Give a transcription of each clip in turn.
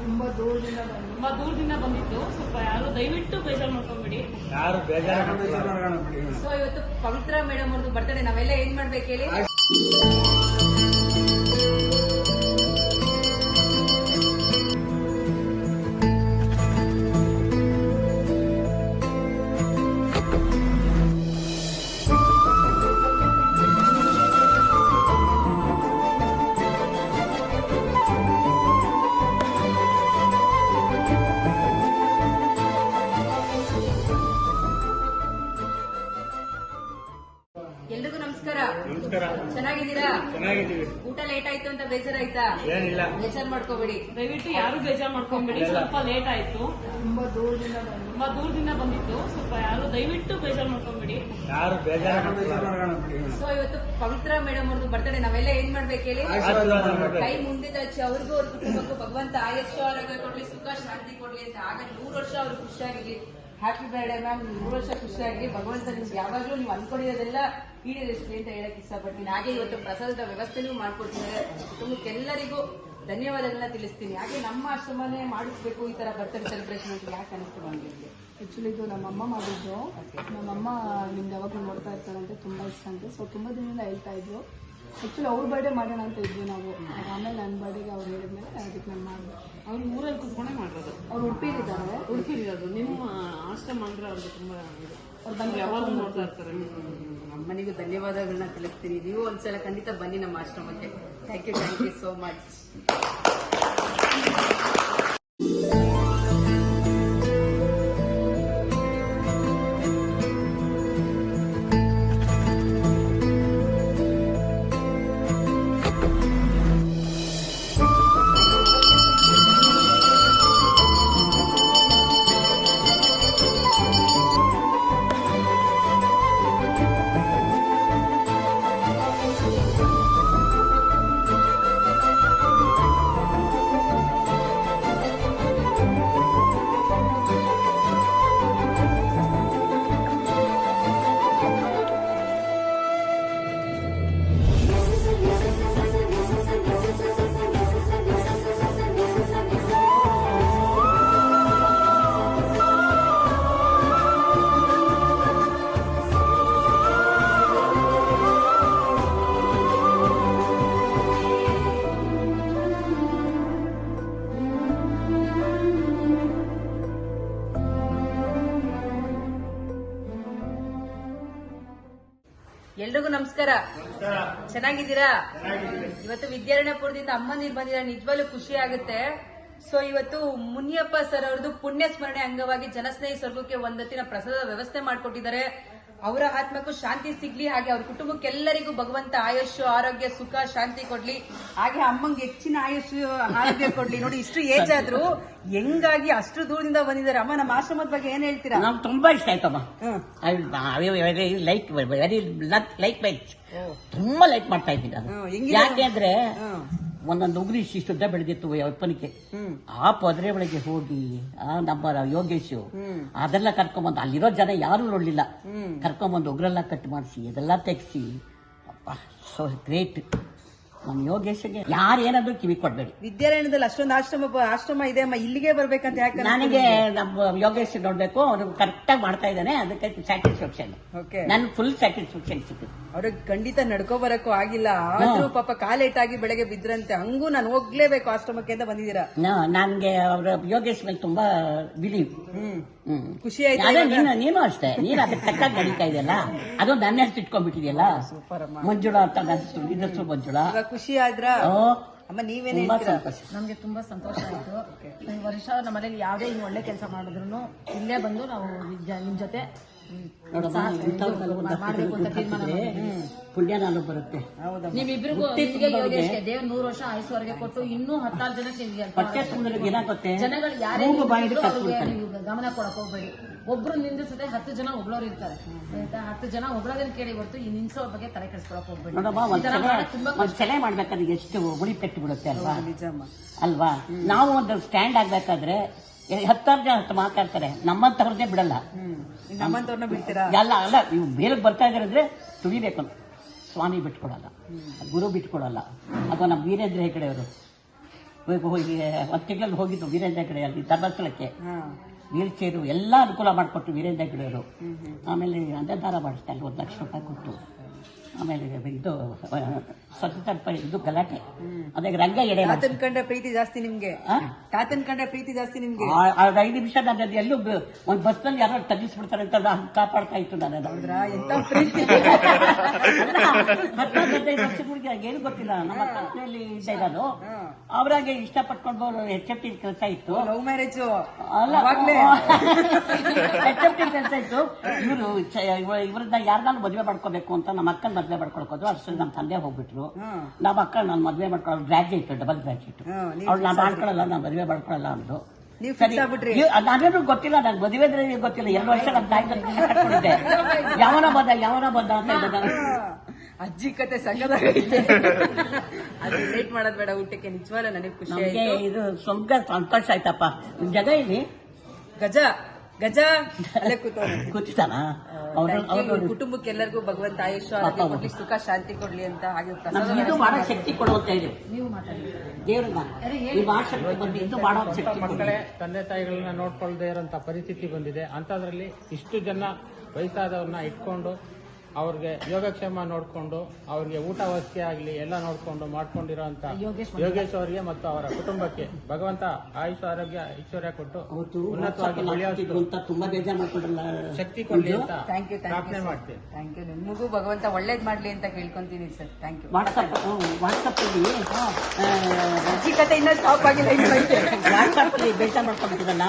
ತುಂಬಾ ದೂರದಿಂದ ಬಂದಿತ್ತು. ಸ್ವಲ್ಪ ಯಾರು ದಯವಿಟ್ಟು ಬೇಜಾರು ಮಾಡ್ಕೊಂಬಿಡಿ. ಸೊ ಇವತ್ತು ಪವಿತ್ರ ಮೇಡಮ್ ಅವ್ರದ್ದು ಬರ್ತಡೇ. ನಾವೆಲ್ಲ ಏನ್ ಮಾಡ್ಬೇಕು ಹೇಳಿ? ಎಲ್ರಿಗೂ ನಮಸ್ಕಾರ. ಚೆನ್ನಾಗಿದ್ದೀರಾ? ಊಟ ಲೇಟ್ ಆಯ್ತು ಅಂತ ಬೇಜಾರಾಯ್ತಾ? ಬೇಜಾರ್ ಮಾಡ್ಕೋಬೇಡಿ. ದಯವಿಟ್ಟು ಯಾರು ಬೇಜಾರು ಮಾಡ್ಕೊಂಬಿಡಿ. ಸ್ವಲ್ಪ ಲೇಟ್ ಆಯ್ತು. ತುಂಬಾ ದೂರದಿಂದ ಬಂದಿತ್ತು. ಸ್ವಲ್ಪ ಯಾರು ದಯವಿಟ್ಟು ಬೇಜಾರು ಮಾಡ್ಕೊಂಬಿಡಿ. ಸೊ ಇವತ್ತು ಪವಿತ್ರ ಮೇಡಮ್ ಅವ್ರದ್ದು ಬರ್ತಡೇ. ನಾವೆಲ್ಲ ಏನ್ ಮಾಡ್ಬೇಕು ಹೇಳಿ? ಕೈ ಮುಂದೆ ಹಚ್ಚಿ ಅವ್ರಿಗೂ ಅವ್ರ ಕುಟುಂಬಕ್ಕೂ ಭಗವಂತ ಆಯಸ್ಸು ಆರೋಗ್ಯ ಕೊಡ್ಲಿ, ಸುಖ ಶಾಂತಿ ಕೊಡ್ಲಿ ಅಂತ. ಆಗ 100 ವರ್ಷ ಅವ್ರು ಖುಷಿಯಾಗಿರ್ಲಿ. Happy birthday ma'am. 100 ವರ್ಷ ಖುಷಿಯಾಗಿ ಭಗವಂತ ನಿಮ್ಗೆ ಯಾವಾಗಲೂ ನೀವು ಅನ್ಕೊಂಡಿರೋದೆಲ್ಲ ಈಡೇರಿಸಲಿ ಅಂತ ಹೇಳಕ್ ಇಷ್ಟಪಡ್ತೀನಿ. ಹಾಗೆ ಇವತ್ತು ಪ್ರಸಾದದ ವ್ಯವಸ್ಥೆನೂ ಮಾಡ್ಕೊಡ್ತಿದ್ದಾರೆ. ಕುಟುಂಬಕ್ಕೆಲ್ಲರಿಗೂ ಧನ್ಯವಾದಗಳನ್ನ ತಿಳಿಸ್ತೀನಿ. ಹಾಗೆ ನಮ್ಮ ಆಶ್ರಮನೇ ಮಾಡಿಸ್ಬೇಕು ಈ ತರ ಬರ್ತಡೇ ಸೆಲೆಬ್ರೇಷನ್ ಅಂತ ಯಾಕೆ ಅನಿಸ್ತು ನಮಗೆ? ಆಕ್ಚುಲಿ ಇದು ನಮ್ಮಮ್ಮ ಮಾಡಿದ್ದು. ನಮ್ಮಮ್ಮ ನಿಮ್ಗೆ ಯಾವಾಗಲೂ ನೋಡ್ತಾ ಇರ್ತಾರಂತೆ, ತುಂಬಾ ಇಷ್ಟ ಅಂತೆ. ಸೊ ತುಂಬಾ ದಿನದಿಂದ ಹೇಳ್ತಾ ಇದ್ರು. ಆಕ್ಚುಲಿ ಅವ್ರ ಬರ್ಡೇ ಮಾಡೋಣ ಅಂತ ಇದ್ವಿ ನಾವು. ಆಮೇಲೆ ನನ್ನ ಬರ್ಡೇಗೆ ಅವ್ರು ಹೇಳಿದ್ಮೇಲೆ ಅದಕ್ಕೆ ನಾನು ಮಾಡಿದೆ. ಅವ್ರು ಊರಲ್ಲಿ ಕುತ್ಕೊಂಡೇ ಮಾಡೋದು. ಅವ್ರು ಉಡುಪಿಲಿದ್ದಾರೆ. ಉಡುಪಿಲಿರೋದು. ನಿಮ್ಮ ಆಶ್ರಮ ಅಂದ್ರೆ ಅವ್ರಿಗೆ ತುಂಬಾ ಅವ್ರು ಬಂದು ಯಾವಾಗಲೂ ನೋಡ್ತಾ ಇರ್ತಾರೆ. ಅಮ್ಮನಿಗೂ ಧನ್ಯವಾದಗಳನ್ನ ತಿಳಿಸ್ತೀನಿ. ನೀವು ಒಂದ್ಸಲ ಖಂಡಿತ ಬನ್ನಿ ನಮ್ಮ ಆಶ್ರಮಕ್ಕೆ. Thank you so much. ಎಲ್ರಿಗೂ ನಮಸ್ಕಾರ. ಚೆನ್ನಾಗಿದ್ದೀರಾ? ಇವತ್ತು ವಿದ್ಯಾರಣ್ಯಪುರದಿಂದ ಅಮ್ಮ ನೀರು ಬಂದಿದ್ದಾರೆ. ನಿಜವಾಗ್ಲೂ ಖುಷಿ ಆಗುತ್ತೆ. ಸೊ ಇವತ್ತು ಮುನಿಯಪ್ಪ ಸರ್ ಅವ್ರದ್ದು ಪುಣ್ಯ ಸ್ಮರಣೆ ಅಂಗವಾಗಿ ಜನಸ್ನೇಹಿ ಸ್ವರ್ಗಕ್ಕೆ ಒಂದತ್ತಿನ ಪ್ರಸಾದದ ವ್ಯವಸ್ಥೆ ಮಾಡಿಕೊಟ್ಟಿದ್ದಾರೆ. ಅವರ ಆತ್ಮಕ್ಕೂ ಶಾಂತಿ ಸಿಗ್ಲಿ. ಹಾಗೆ ಅವ್ರ ಕುಟುಂಬಕ್ಕೆಲ್ಲರಿಗೂ ಭಗವಂತ ಆಯುಷ್ ಆರೋಗ್ಯ ಸುಖ ಶಾಂತಿ ಕೊಡ್ಲಿ. ಹಾಗೆ ಅಮ್ಮಂಗೆ ಹೆಚ್ಚಿನ ಆಯುಷ್ ಆರೋಗ್ಯ ಕೊಡ್ಲಿ. ನೋಡಿ, ಇಷ್ಟು ಏಜ್ ಆದ್ರೂ ಹೆಂಗಾಗಿ ಅಷ್ಟು ದೂರದಿಂದ ಬಂದಿದ್ದಾರೆ. ಅಮ್ಮ, ನಮ್ಮ ಆಶ್ರಮದ ಬಗ್ಗೆ ಏನ್ ಹೇಳ್ತೀರಾ? ನಮ್ಗೆ ತುಂಬಾ ಇಷ್ಟ ಆಯ್ತಮ್ಮ. ತುಂಬಾ ಲೈಕ್ ಮಾಡ್ತಾ ಇದ್ದೀನಿ ನಾನು. ಯಾಕೆ ಅಂದ್ರೆ ಒಂದೊಂದು ಉಗ್ರಿ ಶುದ್ಧ ಬೆಳೆದಿತ್ತು ಅಪ್ಪನಿಗೆ. ಆ ಪೊದ್ರೆ ಒಳಗೆ ಹೋಗಿ ನಮ್ಮ ಯೋಗೇಶು ಅದೆಲ್ಲ ಕರ್ಕೊಂಬಂದು, ಅಲ್ಲಿರೋ ಜನ ಯಾರು ನೋಡ್ಲಿಲ್ಲ, ಕರ್ಕೊಂಬಂದು ಉಗ್ರೆಲ್ಲ ಕಟ್ ಮಾಡಿಸಿ ಅದೆಲ್ಲ ತೆಗ್ಸಿ. ಅಪ್ಪ, ಸೊ ಗ್ರೇಟ್. ನಮ್ಮ ಯೋಗೇಶ್ಗೆ ಯಾರು ಏನಾದ್ರು ಕಿವಿ ಕೊಡ್ಬೇಡಿ. ವಿದ್ಯಾರಣ್ಯದಲ್ಲಿ ಅಷ್ಟೊಂದು ಆಶ್ರಮ ಇದೆ ಅಮ್ಮ. ಇಲ್ಲಿಗೆ ಬರ್ಬೇಕಂತ ಯಾಕೆ? ನನಗೆ ನಮ್ಮ ಯೋಗೇಶ್ ನೋಡ್ಬೇಕು, ಅವ್ರು ಕರೆಕ್ಟ್ ಆಗಿ ಮಾಡ್ತಾ ಇದ್ದಾನೆ. ಅದಕ್ಕೆ ಸ್ಯಾಟಿಸ್ಫ್ಯಾಕ್ಷನ್. ನನ್ ಫುಲ್ ಸ್ಯಾಟಿಸ್ಫ್ಯಾಕ್ಷನ್ ಸಿಕ್ಕಿದೆ. ಅವ್ರಿಗೆ ಖಂಡಿತ ನಡ್ಕೊ ಬರಕ್ಕೂ ಆಗಿಲ್ಲ. ಆದ್ರೂ ಪಾಪ ಕಾಲೇಟಾಗಿ ಬೆಳಗ್ಗೆ ಬಿದ್ರಂತೆ. ಹಂಗೂ ನಾನು ಹೋಗ್ಲೇಬೇಕು ಆಶ್ರಮಕ್ಕೆ ಅಂತ ಬಂದಿದ್ದೀರಾ? ನನ್ಗೆ ಅವ್ರ ಯೋಗೇಶ್ ಮೇಲೆ ತುಂಬಾ ಬಿಲೀವ್. ಖುಷಿ ಆಯ್ತು. ನೀನು ಅಷ್ಟೇ. ನೀನು ಅದಕ್ಕೆ ತಕ್ಕಾಗಿ ನಡೀತಾ ಇದೆಯಲ್ಲ, ಅದು ನನ್ನ ಹೆಸರು ಇಟ್ಕೊಂಡ್ಬಿಟ್ಟಿದೆಯಲ್ಲ. ಮಂಜುಳಾ ಅಂತ ನನ್ನ ಹೆಸರು ಮಂಜುಳಾ. ಖುಷಿ ಆದ್ರ ಅಮ್ಮ? ನೀವೇನೇ ನಮ್ಗೆ ತುಂಬಾ ಸಂತೋಷ ಆಯ್ತು. ಈ ವರ್ಷ ನಮ್ಮನೇಲಿ ಯಾವ್ದೇ ಹಿಂಗ್ ಒಳ್ಳೆ ಕೆಲಸ ಮಾಡಿದ್ರು ಇಲ್ಲೇ ಬಂದು ನಾವು ನಿಮ್ ಜೊತೆ ಮಾಡ್ಬೇಕು ಅಂತ ತೀರ್ಮಾನ. ಪುಣ್ಯ ನಾನು ಬರುತ್ತೆ. ನಿಮ್ಮಿಬ್ರಿಗೂ ದೇವ್ರ 100 ವರ್ಷ ಆಯುಸ್ವರೆಗೆ ಕೊಟ್ಟು ಇನ್ನೂ 16 ಜನಕ್ಕೆ ಜನಗಳು ಯಾರೇ ಗಮನ ಕೊಡಕ್ ಹೋಗ್ಬೇಡಿ. ಒಬ್ರು ನಿಂದಿಸದೆ 10 ಜನ ಒಬ್ಳವ್ರು ಇರ್ತಾರೆ. 10 ಜನ ಒಬ್ಳೋದನ್ನ ಕೇಳಿ ಹೊರತು ಈ ನಿಲ್ಸೋರ್ ಬಗ್ಗೆ ತಲೆ ಕೆಡಿಸ್ಕೊಳಕ್ ಹೋಗ್ಬೇಡಿ. ಒಂದ್ ಸೆಲೆ ಮಾಡ್ಬೇಕಾದ್ರೆ ಎಷ್ಟು ಉಳಿ ಪೆಟ್ಟು ಬಿಡುತ್ತೆ ಅಲ್ವಾ? ಅಲ್ವಾ? ನಾವು ಒಂದು ಸ್ಟ್ಯಾಂಡ್ ಆಗ್ಬೇಕಾದ್ರೆ 10 ಜನ ಮಾತಾಡ್ತಾರೆ, ನಮ್ಮಂತವ್ರನ್ನೇ ಬಿಡಲ್ಲ. ನಮ್ಮಂತವ್ರನ್ನ ಬಿಡ್ತೀರಾ? ಅಲ್ಲ ನೀವು ಬೇರೆ ಬರ್ತಾ ಇದ್ರೆ ತುಳಿಬೇಕು. ಸ್ವಾಮಿ ಬಿಟ್ಕೊಡಲ್ಲ, ಗುರು ಬಿಟ್ಕೊಡಲ್ಲ. ಅಥವಾ ನಮ್ಮ ವೀರೇಂದ್ರ ಹೆಗಡೆ ಅವರು ಹೋಗಿ ಒಂದು ತಿಂಗಳಲ್ಲಿ ಹೋಗಿದ್ದು ವೀರೇಂದ್ರ ಹೆಗ್ಗಡೆ ಅಲ್ಲಿ ಧರ್ಮಸ್ಥಳಕ್ಕೆ. ವೀಲ್ ಚೇರು ಎಲ್ಲ ಅನುಕೂಲ ಮಾಡಿಕೊಟ್ಟು ವೀರೇಂದ್ರ ಹೆಗ್ಗಡೆಯವರು. ಆಮೇಲೆ ಅನ್ನದಾನ ಮಾಡಿಸ್ತಾ ಅಲ್ಲಿ 1 ಲಕ್ಷ ರೂಪಾಯಿ ಕೊಟ್ಟು. ಆಮೇಲೆ ಇದು ಸ್ವಲ್ಪ ಇದು ಗಲಾಟೆ, ಅದೇ ರಂಗ ಎಡೆ ತಾತನ್ ಕಂಡ್ರೆ ಪ್ರೀತಿ ಜಾಸ್ತಿ ನಿಮ್ಗೆ, ತಾತನ್ ಕಂಡ್ರೆ ಪ್ರೀತಿ ಜಾಸ್ತಿ ನಿಮ್ಗೆ. 5 ನಿಮಿಷ ನಾನು ಎಲ್ಲೂ ಒಂದು ಬಸ್ನಲ್ಲಿ ಯಾರು ತಗ್ಗಿಸ್ಬಿಡ್ತಾರೆ ಅಂತ ನಾನು ಕಾಪಾಡ್ತಾ ಇತ್ತು. ನಾನು ಎಂತ ಪ್ರೀತಿ. 15 ವರ್ಷ ಹುಡುಗಿ ಏನು ಗೊತ್ತಿಲ್ಲ. ನಮ್ಮ ಕಂಪ್ನಿಯಲ್ಲಿ ಇದ್ದೆ ನಾನು. ಅವರಾಗೆ ಇಷ್ಟಪಟ್ಕೊಂಡು HFT ಕೆಲಸ ಇತ್ತು. ಲವ್ ಮ್ಯಾರೇಜ್ ಅಲ್ಲ, HFT ಕೆಲಸ ಇತ್ತು. ಇವ್ರನ್ನ ಯಾರನ್ನ ಮದುವೆ ಮಾಡ್ಕೋಬೇಕು ಅಂತ ನಮ್ಮ ಅಕ್ಕನ ಮದುವೆ ಮಾಡ್ಕೊಳ್ಕೋದು. ಅಷ್ಟರಲ್ಲಿ ನಮ್ಮ ತಂದೆ ಹೋಗ್ಬಿಟ್ರು. ನಮ್ಮ ಅಕ್ಕ ನಾನು ಮದುವೆ ಮಾಡ್ಕೊಳ್ಳೋ ಗ್ರಾಜುಯೇಟ್, ಡಬಲ್ ಗ್ರಾಜುಯೇಟ್. ಅವ್ಳು ನಾನು ಮಾಡ್ಕೊಳ್ಳಲ್ಲ, ನಾನು ಮದುವೆ ಮಾಡ್ಕೊಳ್ಳಲ್ಲ ಅಂದ್ರು. ನಾನೇನು ಗೊತ್ತಿಲ್ಲ, ನಂಗೆ ಮದುವೆ ಗೊತ್ತಿಲ್ಲ. 2 ವರ್ಷ ನಮ್ಮ ತಾಯಿ ಕಟ್ಕೊಂಡಿದ್ದೆ. ಯಾವನ ಬಂದ ಅಂತ ಹೇಳಿದ. ಅಜ್ಜಿ ಕತೆ ಸಕ್ಕದಾಗೈತೆ. ಅದು ಲೇಟ್ ಮಾಡೋದ್ ಬೇಡ ಊಟಕ್ಕೆ. ನಿಜವಾಗ್ಲೂ ನನಗೆ ಖುಷಿ ಆಯ್ತು. ಇದು ಸ್ವಂತ ಸಂತೋಷ ಆಯ್ತಪ್ಪ. ನಿಮ್ ಜಾಗ ಇಲ್ಲಿ ಗಜ ಗಜ ಅಲ್ಲೇ ಕೂತಿದ್ದಾನ. ಕುಟುಂಬಕ್ಕೆ ಎಲ್ಲರಿಗೂ ಭಗವಂತ ಆಯುಷ್ ಆರೋಗ್ಯ ಕೊಡ್ಲಿ, ಸುಖ ಶಾಂತಿ ಕೊಡ್ಲಿ ಅಂತ. ಹಾಗೆ ಇದು ಮಾಡೋ ಶಕ್ತಿ ಕೊಡುವಂತ ಇದೆ ನೀವು ಮಾತಾಡಿ ದೇವ್ರನ್ನ. ನೀವು ಆ ಶಕ್ತಿ ಬಂದು ಇದು ಮಾಡೋ ಶಕ್ತಿ. ಮಕ್ಕಳೇ ತಂದೆ ತಾಯಿಗಳನ್ನ ನೋಡ್ಕೊಳ್ದೇ ಇರೋಂಥ ಪರಿಸ್ಥಿತಿ ಬಂದಿದೆ. ಅಂಥದ್ರಲ್ಲಿ ಇಷ್ಟು ಜನ ವಯಸ್ಸಾದವ್ರನ್ನ ಇಟ್ಕೊಂಡು ಅವ್ರಿಗೆ ಯೋಗಕ್ಷೇಮ ನೋಡ್ಕೊಂಡು ಅವ್ರಿಗೆ ಊಟ ವಸತಿ ಆಗಲಿ ಎಲ್ಲ ನೋಡ್ಕೊಂಡು ಮಾಡ್ಕೊಂಡಿರೋಂಥ ಯೋಗೇಶ್ ಅವರಿಗೆ ಮತ್ತು ಅವರ ಕುಟುಂಬಕ್ಕೆ ಭಗವಂತ ಆಯುಷ್ ಆರೋಗ್ಯ ಐಶ್ವರ್ಯ ಕೊಟ್ಟು ಉನ್ನತವಾಗಿ ಬೆಳೆಯೋದು ತುಂಬಾ ಬೇಜಾರು ಮಾಡ್ಕೊಂಡ್ರಲ್ಲ, ಶಕ್ತಿ ಕೊಡ್ಲಿ ಅಂತ ಥ್ಯಾಂಕ್ ಯು ಪ್ರಾರ್ಥನೆ ಮಾಡ್ತೀನಿ. Thank you. ನಿಮಗೂ ಭಗವಂತ ಒಳ್ಳೇದ್ ಮಾಡ್ಲಿ ಅಂತ ಕೇಳ್ಕೊಂತೀನಿ ಸರ್. Thank you. ವಾಟ್ಸಪ್ ಅಲ್ಲಿ ಅಜ್ಜಿ ಕತೆ ಇನ್ನೂ ಸ್ಟಾಪ್ ಆಗಿಲ್ಲ. ವಾಟ್ಸಪ್ ಅಲ್ಲಿ ಬೇಜಾರು ಮಾಡ್ಕೊಂಡ್ಬಿಟ್ಟಿರಲ್ಲ,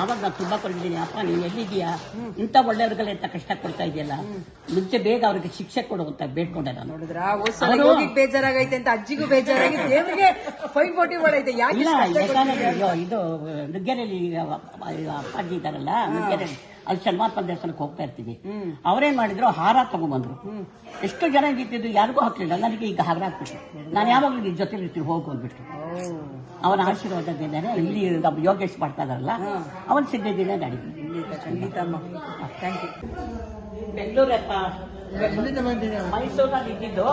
ಆವಾಗ ನಾನು ತುಂಬಾ ಕೊಟ್ಟಿದ್ದೀನಿ. ಅಪ್ಪ ನೀನ್ ಎಲ್ಲಿದೀಯಾ, ಇಂಥ ಒಳ್ಳೆಯವ್ರಿಗೆಲ್ಲ ಎಂತ ಕಷ್ಟ ಕೊಡ್ತಾ ಇದೆಯಲ್ಲ, ಮುಂಚೆ ಬೇಗ ಅವ್ರಿಗೆ ಶಿಕ್ಷೆ ಕೊಡುವಂತ ಬೇಡ್ಕೊಂಡೆ ನಾನು. ನೋಡಿದ್ರ ಯೋಗಿಗೆ ಬೇಜಾರಾಗೈತೆ ಅಂತ ಅಜ್ಜಿಗೂ ಬೇಜಾರಾಗಿ ದೇವರಿಗೆ 540 ಮಾಡೈತೆ. ಯಾಕೆ ಇಲ್ಲ, ಇದು ನುಗ್ಗೆರೆಯಲ್ಲಿ ಅಪ್ಪಾಜಿ ಇದ್ದಾರಲ್ಲ, ನುಗ್ಗೆರೆಯಲ್ಲಿ ಅಲ್ಲಿ ಶನಿವಾರ ದೇವಸ್ಥಾನಕ್ಕೆ ಹೋಗ್ತಾ ಇರ್ತೀವಿ. ಅವ್ರೇನ್ ಮಾಡಿದ್ರು, ಹಾರ ತಗೊಂಡ್ಬಂದ್ರು. ಎಷ್ಟು ಜನ ಇದ್ದಿದ್ದು ಯಾರಿಗೂ ಹಾಕ್ಲಿಲ್ಲ. ನನಗೆ ಈಗ ಹಾರ ಹಾಕ್ಬಿಟ್ಟು ನಾನು ಯಾವಾಗಲೂ ನಿನ್ ಜೊತೆ ಇರ್ತೀವಿ ಹೋಗು ಅಂದ್ಬಿಟ್ಟು. ಅವನ ಆಶೀರ್ವಾದದಿಂದಾನೆ ಇಲ್ಲಿ ನಮ್ಮ ಯೋಗೇಶ್ ಮಾಡ್ತಾ ಇದಾರಲ್ಲ, ಅವನ್ ಸಿದ್ಧದಿಂದ ನಡೀತೀನಿ. ಖಂಡಿತ ಅಮ್ಮ. Thank you. ಬೆಂಗಳೂರಪ್ಪ, ಮೈಸೂರಲ್ಲಿ ಇದ್ದಿದ್ದು,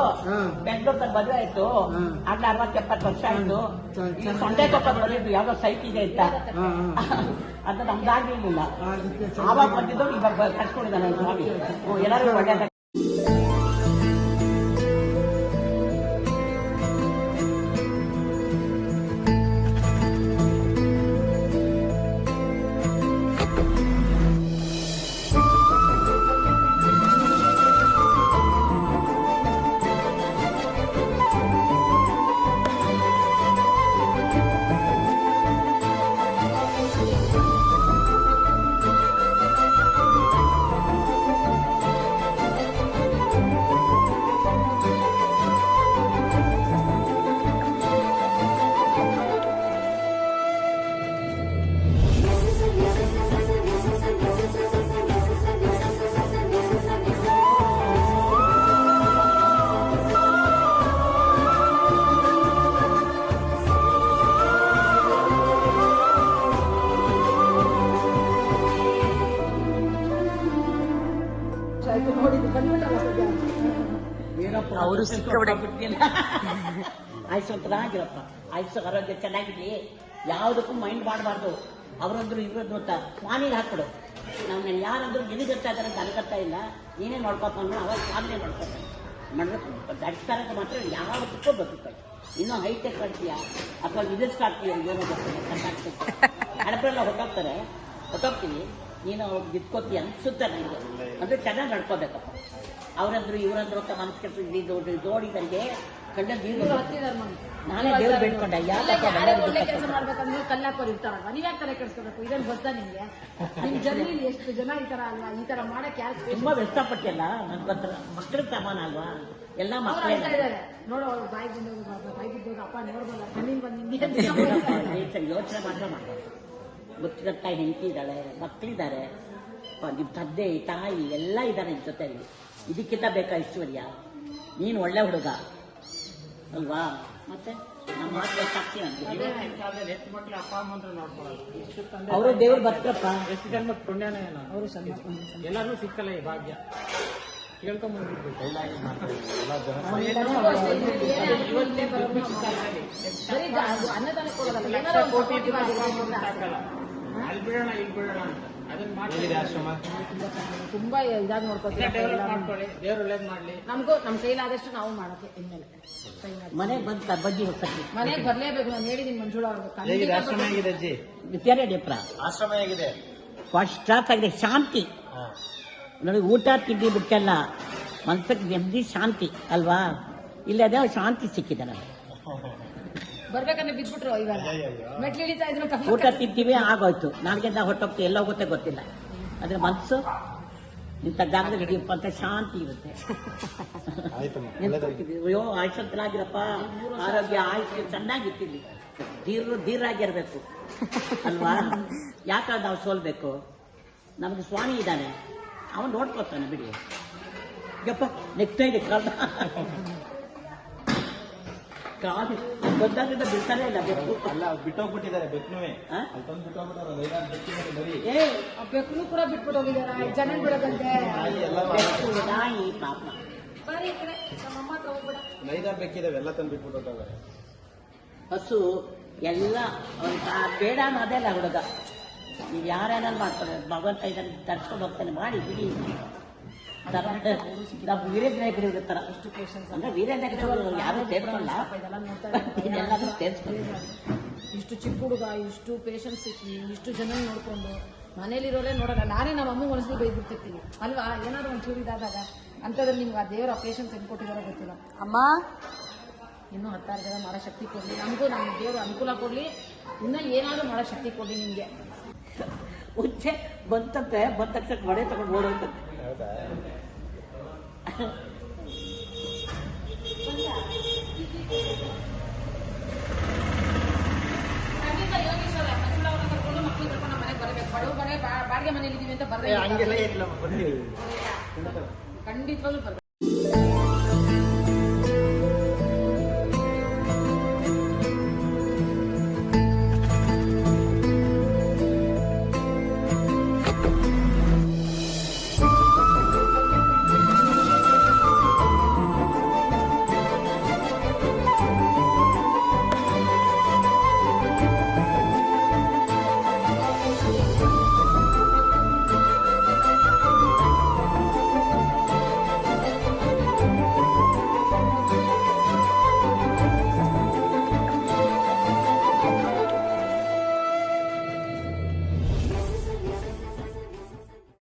ಬೆಂಗಳೂರಲ್ಲಿ ಮದುವೆ ಆಯ್ತು. ಆಗ್ಲೇ 60-70 ವರ್ಷ ಆಯ್ತು. ಸಂಡೆ ಕೊಪ್ಪ ಬಂದಿದ್ದು ಯಾವ್ದೋ ಸೈಟ್ ಇದೆ ಅಂತ, ಅದು ನಮ್ದಾಗಿರ್ಲಿಲ್ಲ. ಆವಾಗ ಬಂದಿದ್ದು ಇವಾಗ ಕರ್ಸ್ಕೊಂಡಿದ್ದಾನೆ ಎಲ್ಲರೂ ಒಳ್ಳೆ. ಅವರು ಸಿಕ್ಕಿಲ್ಲ. ಆಯ್ಸೊಂತರಾಗಿರಪ್ಪ, ಆಯ್ಸು ಆರೋಗ್ಯ ಚೆನ್ನಾಗಿರ್ಲಿ. ಯಾವುದಕ್ಕೂ ಮೈಂಡ್ ಮಾಡಬಾರ್ದು. ಅವರಂದ್ರು ಇವ್ರದ್ದು ಅಂತ ಸ್ವಾಮಿಗೆ ಹಾಕ್ಬಿಡು. ನಾವು ಯಾರಂದ್ರು ನಿನಗೆ ಗೊತ್ತಾ ಇದ್ದಾರೆ, ನನಗೆ ಗೊತ್ತಾ ಇಲ್ಲ, ನೀನೇ ನೋಡ್ಕೊಪ್ಪ ಅಂದ್ರೆ ಅವಾಗ ಸ್ವಾಮಿನೇ ನೋಡ್ಕೊತಾರೆ. ಮಾಡಬೇಕು ದಡ್ಸ್ತಾರಂತ ಮಾತ್ರ ಯಾವತ್ತಕ್ಕೂ ಬದುಕ್ತಾರೆ. ಇನ್ನೂ ಹೈಟೆಕ್ ಆಡ್ತೀಯಾ ಅಥವಾ ವಿದೇಶಕ್ಕೆ ಆಡ್ತೀಯ ಏನೋ ಗೊತ್ತಿಲ್ಲ. ಹಣಪರೆಲ್ಲ ಹೊಟ್ಟೋಗ್ತೀವಿ, ನೀನು ಬಿತ್ಕೋತೀಯ ಅನ್ಸುತ್ತೆ ನನಗೆ. ಅಂದ್ರೆ ಚೆನ್ನಾಗಿ ನಡ್ಕೋಬೇಕಪ್ಪ. ಅವರಂದ್ರು ಇವರಂದ್ರು ಅಂತ ಮನಸ್ಸು ಕೆಟ್ಟು ಜೋಡಿ ನನಗೆ ಕಂಡ ನಾನೇ ದೇವ್ರು ಬೇಡ್ಕೊಂಡೆ. ಕೆಲಸ ಮಾಡ್ಬೇಕಂದ್ರೆ ಕಲ್ಲಾಕೋರು ಇರ್ತಾರಲ್ವಾ, ನೀವ್ ಯಾಕೆ ತಲೆ ಕೆಡಿಸ್ಕೋಬೇಕು? ಇದನ್ನು ಗೊತ್ತಾ ನಿಮ್ಗೆ? ನಿಮ್ ಜಮೀನಲ್ಲಿ ಎಷ್ಟು ಜನ ಈ ತರ ಅಲ್ವಾ? ಈ ತರ ಮಾಡಕ್ ಯಾರು ತುಂಬಾ ವ್ಯಸ್ತಪಟ್ಟಿಯಲ್ಲ, ನನ್ಗೆ ಗೊತ್ತರ ಮಕ್ಕಳ ಸಮಾನ ಅಲ್ವಾ, ಎಲ್ಲ ಮಕ್ಕಳೇ ಇದ್ದಾರೆ. ನೋಡೋ ಅವ್ರು ಬಾಯಿ ಬಿದ್ದೋದು ಅಪ್ಪ ನೋಡ್ಬೋದ ಕಣ್ಣಿಗೆ ಬಂದು ಯೋಚನೆ ಮಾತ್ರ ಮಾಡ್ಬೋದು. ಗೊತ್ತಿರತ್ತ ಹೆಂಡತಿ ಇದ್ದಾಳೆ, ಮಕ್ಕಳಿದ್ದಾರೆ, ನಿಮ್ ತಂದೆ ತಾಯಿ ಎಲ್ಲ ಇದ್ದಾರೆ ನಿಮ್ ಜೊತೆಯಲ್ಲಿ. ಇದಕ್ಕಿಂತ ಬೇಕಾ ಐಶ್ವರ್ಯ? ನೀನು ಒಳ್ಳೆ ಹುಡುಗ ಅಲ್ವಾ? ಮತ್ತೆ ನಮ್ಮ ಮಾತು ಸಾಕ್ಷಿ ಅಪ್ಪ ಅಮ್ಮಂದ್ರು ನೋಡ್ಕೊಳ್ಳೋದು. ಅವರು ದೇವ್ರು ಬರ್ತಾರಪ್ಪ. ಎಷ್ಟು ಜನ್ಮದ ಪುಣ್ಯನೇ ಅವರು ಎಲ್ಲರಿಗೂ ಸಿಕ್ಕಲ್ಲ ಈ ಭಾಗ್ಯ. ಕೇಳ್ಕೊಂಬಂದ್ಬಿಟ್ಟು ಬರೀ ಅನ್ನದಾನ ಕೊಡೋದಲ್ಲ, ಏನಾದ್ರು ಒಂದು ಕೋಟಿ supportive ಆಗಿರ್ಬೇಕು ಅಂತ ಆಸೆ. ಸಾಕಲ್ಲ. ಅಲ್ಲಿ ಬಿಡೋಣ ಇಲ್ಲಿ ಬಿಡೋಣ ಅಂತ ಅದನ್ನ ಮಾಡಿ ತುಂಬಾ ಇದಾಗಿ ನೋಡ್ಕೊತೀವಿ. ಡೆವಲಪ್ ಮಾಡ್ಕೊಳ್ಳಿ, ದೇವ್ರು ಒಳ್ಳೇದ್ ಮಾಡ್ಲಿ. ನಮಗೂ ನಮ್ಮ ಕೈಲಾದಷ್ಟು ನಾವು ಮಾಡೋಕೆ ಇನ್ಮೇಲೆ ಮನೆಗೆ ಬಂತ ಬಜ್ಜಿ ಹೋಗ್ತಾರೆ ಮನೆಗೆ ಬರ್ಲೇಬೇಕು. ನಾನು ಹೇಳಿದೀನಿ ಮಂಜುಳಾ ಅವ್ರಿಗೆ ಹೇಗಿದೆ ಆಶ್ರಮ ಹೇಗಿದೆ ಅಜ್ಜಿ? ವಿದ್ಯಾರಣ್ಯಪುರ ಆಶ್ರಮ ಹೇಗಿದೆ? ಫಸ್ಟ್ ಕ್ಲಾಸ್ ಆಗಿದೆ. ಶಾಂತಿ, ನನಗೆ ಊಟ ತಿಂಡಿ ಬಿಟ್ಟಲ್ಲ, ಮನಸ್ಸಿಗೆ ನೆಮ್ಮದಿ ಶಾಂತಿ ಅಲ್ವಾ? ಇಲ್ಲದೆ ಶಾಂತಿ ಸಿಕ್ಕಿದೆ ನನಗೆ. ಬರ್ಬೇಕಂದ್ರೆ ಬಿದ್ಬಿಟ್ರು ಇವಾಗ ಮೆಟ್ಲು ಇಳಿತಾ ಇದ್ರು ಊಟ ತಿಂತೀವಿ ಆಗೋಯ್ತು, ನಾಲ್ಕಿಂದ ಹೊಟ್ಟೋಗ್ತೀವಿ, ಎಲ್ಲ ಹೋಗುತ್ತೆ ಗೊತ್ತಿಲ್ಲ. ಅದ್ರ ಮನಸ್ಸು ಇಂಥ ಜಾಗದಲ್ಲಿ ಹಿಡಿಯಪ್ಪ ಅಂತ ಶಾಂತಿ ಇರುತ್ತೆ. ನಿಂತ್ಕೊಳ್ತೀವಿ, ಅಯ್ಯೋ ಆಯುಷ್ಯ ಚೆನ್ನಾಗಿರಪ್ಪ, ಆರೋಗ್ಯ ಆಯುಷ್ಯ ಚೆನ್ನಾಗಿರ್ತೀವಿ, ಧೀರಾಗಿರ್ಬೇಕು ಅಲ್ವಾ? ಯಾಕಂದ್ರೆ ನಾವು ಸೋಲ್ಬೇಕು? ನಮಗೆ ಸ್ವಾಮಿ ಇದ್ದಾನೆ, ಅವನು ನೋಡ್ಕೊತಾನೆ ಬಿಡಿ. ಯಪ್ಪ ನೆಕ್ಸ್ಟ್ ಇದೆ ಕಾಲ ಬಂದಾಗಿಂದ ಬಿಡ್ತಾನೆ ಇಲ್ಲ ಬೇಕು. ಅಲ್ಲ ಬಿಟ್ಟೋಗ್ಬಿಟ್ಟಿದ್ದಾರೆ ಬೆಕ್ನುವೆ. ಆ? ಅಲ್ಲಿ ತಂದು ಬಿಟ್ಟೋಗ್ಬಿಟ್ಟಾರೆ, ಒಂದು 5-6 ಬೆಕ್ಕಿದ್ದಾರೆ ಬರೀ. ಏ ಬೆಕ್ಕನು ಕೂಡ ಬಿಟ್ಬಿಟ್ಟು ಹೋಗಿದಾರ ಜನ ಬಿಡೋದಂತೆ. ನಾಯಿ ಎಲ್ಲ ಬೆಕ್ಕು, ನಾಯಿ ಪಾಪ. ಬರೀ ಈ ಕಡೆ ನಮ್ಮಮ್ಮ ಹತ್ರ ಹೋಗ್ಬಿಡ. 5-6 ಬೆಕ್ಕಿದಾವೆ, ಎಲ್ಲ ತಂದು ಬಿಟ್ಬಿಟ್ಟು ಹೋಗ್ತಾರೆ. ಹಸು ಎಲ್ಲ ಬೇಡ ಅನ್ನೋದೆಲ್ಲ ಹುಡುಗ. ನೀವು ಯಾರ್ಯಾರು ಮಾಡ್ತಾರೆ, ಭಗವಂತ ಇದನ್ನು ತರ್ಸ್ಕೊಂಡು ಹೋಗ್ತಾನೆ, ಮಾಡಿ ಬಿಡಿ. ನಾವು ವೀರೇಂದ್ರ ಹೆಗ್ಗಡೆ ಇರುತ್ತಾರ ಅಂದ್ರೆ ವೀರೇಂದ್ರ ಹೆಗ್ಗಡೆ ಯಾರು ಸೇರ್ಕೊಳ್ಳ, ಇದೆಲ್ಲರೂ ಸೇರಿಸ್ಕೊಳ್ಳಿ. ಇಷ್ಟು ಚಿಕ್ಕ ಹುಡುಗ, ಇಷ್ಟು ಪೇಷನ್ಸ್ ಸಿಕ್ಕಿ, ಇಷ್ಟು ಜನ ನೋಡ್ಕೊಂಡು ಮನೇಲಿರೋರೇ ನೋಡಲ್ಲ. ನಾನೇ ನಮ್ಮ ಅಮ್ಮ ಮನಸ್ಸಿಗೆ ಬೈದ್ಬಿಡ್ತಿರ್ತೀನಿ ಅಲ್ವಾ? ಏನಾದ್ರು ಒಂಚೂರು ಇದಾದಾಗ ಅಂಥದ್ರಲ್ಲಿ ನಿಮ್ಗೆ ಆ ದೇವರ ಪೇಷನ್ಸ್ ಹೆಂಗೆ ಕೊಟ್ಟಿದಾರೋ ಗೊತ್ತಿಲ್ಲ. ಅಮ್ಮ ಇನ್ನೂ 16 ಜನ ಮಾಡೋ ಶಕ್ತಿ ಕೊಡಲಿ, ನಮಗೂ ನಮ್ಮ ದೇವರು ಅನುಕೂಲ ಕೊಡಲಿ, ಇನ್ನೂ ಏನಾದರೂ ಮಾಡೋ ಶಕ್ತಿ ಕೊಡಲಿ ನಿಮಗೆ. ಉಚ್ಚೆ ಬಂತಂತೆ, ಬಂದ ತಕ್ಷಣ ಮಳೆ ತಗೊಂಡು ಓಡೋಗ್ತಂತೆ. ಹೌದಾ? ಬಾಡಿಗೆ ಮನೇಲಿ ಇದೀವಿ ಅಂತ ಬರ್ಬೇಕು, ಹಂಗೆಲ್ಲ ಏನಿಲ್ಲ, ಬನ್ನಿ. ಖಂಡಿತವಾಗ್ಲೂ ಬರ್ಬೇಕು.